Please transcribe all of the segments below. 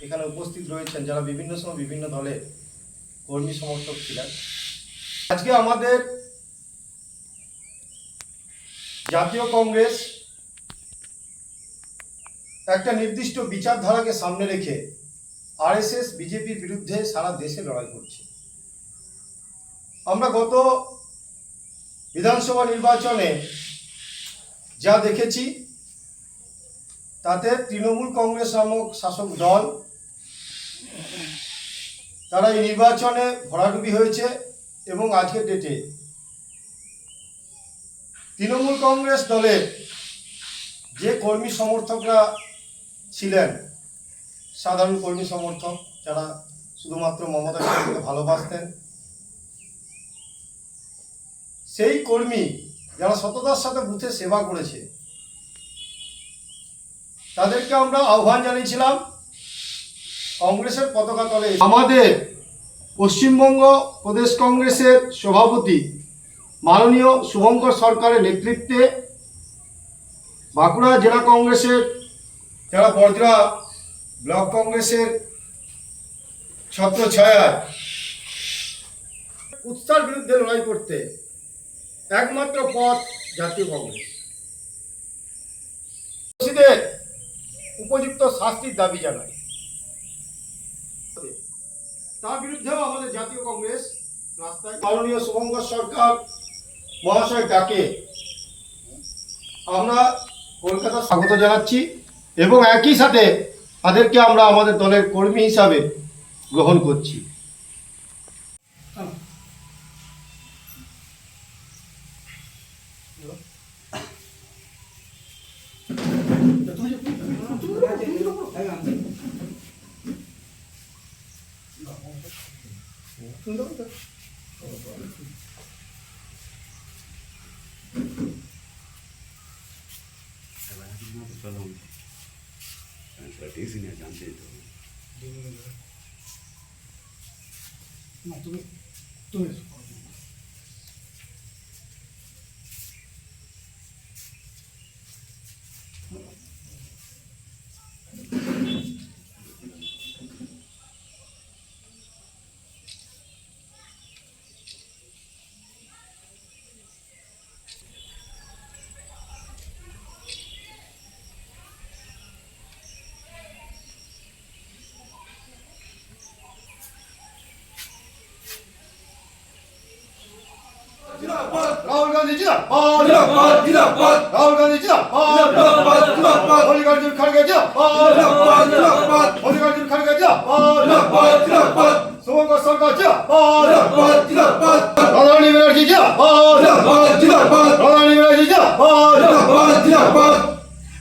এখানে উপস্থিত রয়েছেন যারা বিভিন্ন সময় বিভিন্ন দলের কর্মী সমর্থক ছিলেন। আজকে আমাদের জাতীয় কংগ্রেস একটা নির্দিষ্ট বিচারধারাকে সামনে রেখে আরএসএস বিজেপির বিরুদ্ধে সারা দেশে লড়াই করছে। আমরা গত বিধানসভা নির্বাচনে যা দেখেছি তাতে তৃণমূল কংগ্রেস নামক শাসক দল তারা এই নির্বাচনে ভরাডুবি হয়েছে এবং আজকের ডেটে তৃণমূল কংগ্রেস দলের যে কর্মী সমর্থকরা ছিলেন, সাধারণ কর্মী সমর্থক যারা শুধুমাত্র মমতা ব্যানার্জিকে ভালোবাসতেন, সেই কর্মী যারা সততার সাথে বুথে সেবা করেছে, তাদেরকে আমরা আহ্বান জানিয়েছিলাম কংগ্রেসের পতাকা তলে। আমাদের পশ্চিমবঙ্গ প্রদেশ কংগ্রেসের সভাপতি মাননীয় শুভঙ্কর সরকারের নেতৃত্বে বাঁকুড়া জেলা কংগ্রেসের যারা বর্জরা ব্লক কংগ্রেসের ছত্রছায়ায় কুৎসার বিরুদ্ধে লড়াই করতে একমাত্র পথ জাতীয় কংগ্রেস। দোষীদের উপযুক্ত শাস্তির দাবি জানায়। তার বিরুদ্ধেও আমাদের জাতীয় কংগ্রেস রাস্তায়। মাননীয় শুভঙ্কর সরকার মহাশয় ডাকে আমরা কলকাতা স্বাগত জানাচ্ছি এবং একই সাথে তাদেরকে আমরা আমাদের দলের কর্মী হিসাবে গ্রহণ করছি। राहुल गांधी जिंदाबाद, जिंदाबाद, जिंदाबाद। राहुल गांधी जिंदाबाद, जिंदाबाद, जिंदाबाद। मल्लिकार्जुन खड़गे जिंदाबाद, जिंदाबाद, जिंदाबाद। मल्लिकार्जुन खड़गे जिंदाबाद, जिंदाबाद, जिंदाबाद। शुभंकर सरकार जिंदाबाद, जिंदाबाद, जिंदाबाद। राधारानी बनर्जी जिंदाबाद, जिंदाबाद, जिंदाबाद। राधारानी बनर्जी जिंदाबाद, जिंदाबाद, जिंदाबाद।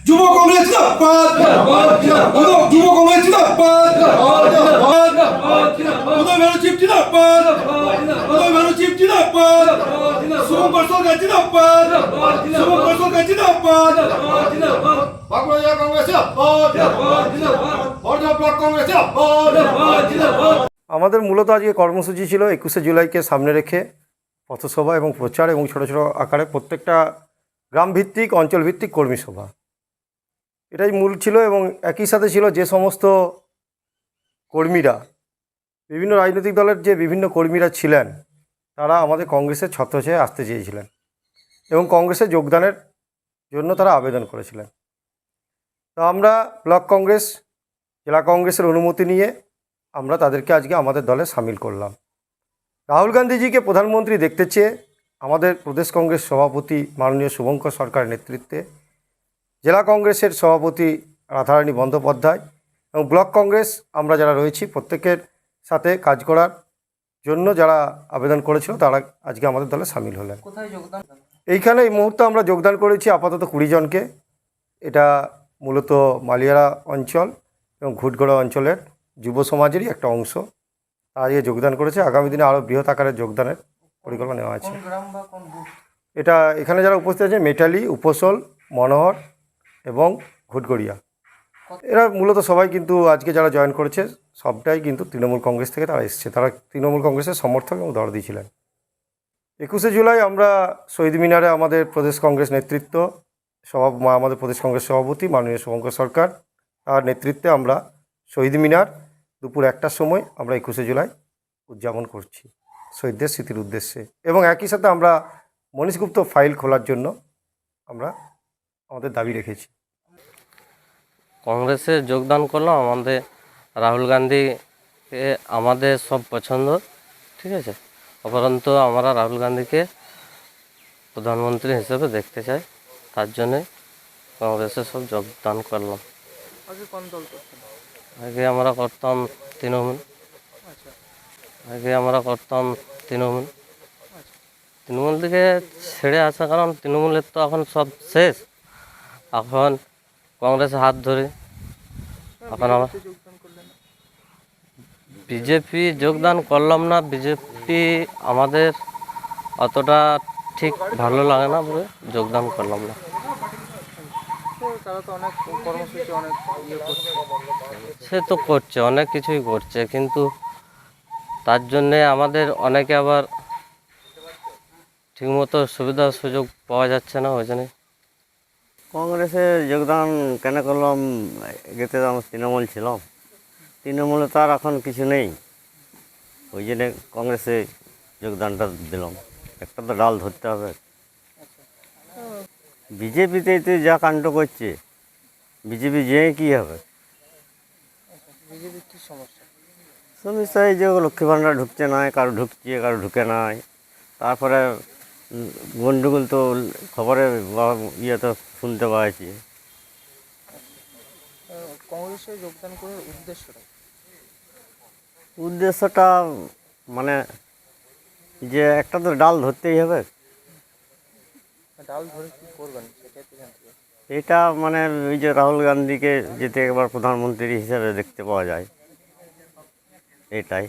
যুব কংগ্রেস জিন্দাবাদ, জিন্দাবাদ, জিন্দাবাদ। যুব কংগ্রেস জিন্দাবাদ, জিন্দাবাদ, জিন্দাবাদ। উদয় ব্যানার্জি জিন্দাবাদ, উদয় ব্যানার্জি জিন্দাবাদ। শুভঙ্কর সরকার জিন্দাবাদ, শুভঙ্কর সরকার জিন্দাবাদ। বাঁকুড়া জেলা কংগ্রেস জিন্দাবাদ, জিন্দাবাদ। বর্ধমান ব্লক কংগ্রেস জিন্দাবাদ। আমাদের মূলত আজকে কর্মসূচি ছিল 21শে জুলাইকে সামনে রেখে পথসভা এবং প্রচার এবং ছোটো ছোটো আকারে প্রত্যেকটা গ্রামভিত্তিক অঞ্চলভিত্তিক কর্মী সভা, এটাই মূল ছিল। এবং একই সাথে ছিল যে সমস্ত কর্মীরা বিভিন্ন রাজনৈতিক দলের যে বিভিন্ন কর্মীরা ছিলেন তারা আমাদের কংগ্রেসের ছত্রছায়ায় আসতে চেয়েছিলেন এবং কংগ্রেসে যোগদানের জন্য তারা আবেদন করেছিলেন। তো আমরা ব্লক কংগ্রেস জেলা কংগ্রেসের অনুমতি নিয়ে আমরা তাদেরকে আজকে আমাদের দলে সামিল করলাম। রাহুল গান্ধীজিকে প্রধানমন্ত্রী দেখতে চেয়ে আমাদের প্রদেশ কংগ্রেস সভাপতি মাননীয় শুভঙ্কর সরকারের নেতৃত্বে জেলা কংগ্রেসের সভাপতি রাধারানী বন্দ্যোপাধ্যায় এবং ব্লক কংগ্রেস আমরা যারা রয়েছি প্রত্যেকের সাথে কাজ করার জন্য যারা আবেদন করেছিল তারা আজকে আমাদের দলে সামিল হলেন। কোথায় যোগদান? এইখানে এই মুহূর্তে আমরা যোগদান করেছি আপাতত 20 জনকে। এটা মূলত মালিয়ারা অঞ্চল এবং ঘুটগড়া অঞ্চলের যুব সমাজেরই একটা অংশ আজকে যোগদান করেছে। আগামী দিনে আরও বৃহৎ আকারে যোগদানের পরিকল্পনা নেওয়া আছে। কোন গ্রাম বা কোন বুথ? এটা এখানে যারা উপস্থিত আছে মেটালি, উপসল, মনোহর এবং ঘুটগড়িয়া, এরা মূলত সবাই কিন্তু আজকে যারা জয়েন করেছে সবটাই কিন্তু তৃণমূল কংগ্রেস থেকে তারা এসছে। তারা তৃণমূল কংগ্রেসের সমর্থক এবং দরদি ছিলেন। 21শে জুলাই আমরা শহীদ মিনারে আমাদের প্রদেশ কংগ্রেস নেতৃত্ব আমাদের প্রদেশ কংগ্রেস সভাপতি মাননীয় শুভঙ্কর সরকার তার নেতৃত্বে আমরা শহীদ মিনার দুপুর 1টার সময় আমরা 21শে জুলাই উদযাপন করছি শহীদদের স্মৃতির উদ্দেশ্যে। এবং একই সাথে আমরা মনীশ গুপ্ত ফাইল খোলার জন্য আমরা আমাদের দাবি রেখেছি। কংগ্রেসে যোগদান করলাম, আমাদের রাহুল গান্ধীকে আমাদের সব পছন্দ, ঠিক আছে। উপরন্তু আমরা রাহুল গান্ধীকে প্রধানমন্ত্রী হিসেবে দেখতে চাই, তার জন্যে কংগ্রেসে সব যোগদান করলাম। আগে কোন দল করতেন? আগে আমরা করতাম তৃণমূল, আচ্ছা তৃণমূল আচ্ছা। তৃণমূল থেকে ছেড়ে আসা, কারণ তৃণমূলের তো এখন সব শেষ, এখন কংগ্রেসে হাত ধরে এখন আমার যোগদান করলেন না? বিজেপি যোগদান করলাম না। বিজেপি আমাদের অতটা ঠিক ভালো লাগে না বলে যোগদান করলাম না। তো তারা তো অনেক কর্মসূচি অনেক করছে। সে তো করছে, অনেক কিছুই করছে, কিন্তু তার জন্যে আমাদের অনেকে আবার ঠিকমতো সুবিধা সুযোগ পাওয়া যাচ্ছে না, ওই জন্যে। কংগ্রেসে যোগদান কেন করলাম, এতে তো আমার তৃণমূল ছিলাম, তৃণমূলে তো আর এখন কিছু নেই, ওই জন্যে কংগ্রেসে যোগদানটা দিলাম। একটা তো ডাল ধরতে হবে। বিজেপিতেই তো যা কাণ্ড করছে, বিজেপি যেয়ে কী হবে? বিজেপির কি সমস্যা? সমস্যা এই যে লক্ষ্মী ভাণ্ডার ঢুকছে না, কারো ঢুকছে কারো ঢুকে নাই। তারপরে গন্ডগোল তো খবরে ইয়েতে শুনতে পাচ্ছি। কংগ্রেসে যোগদান করার উদ্দেশ্যটা? উদ্দেশ্যটা মানে যে একটা তো ডাল ধরতেই হবে। ডাল ধরে কি করবেন সেটাই তো জানতে চাই। এটা মানে ওই যে রাহুল গান্ধীকে যেতে একবার প্রধানমন্ত্রী হিসেবে দেখতে পাওয়া যায়, এটাই।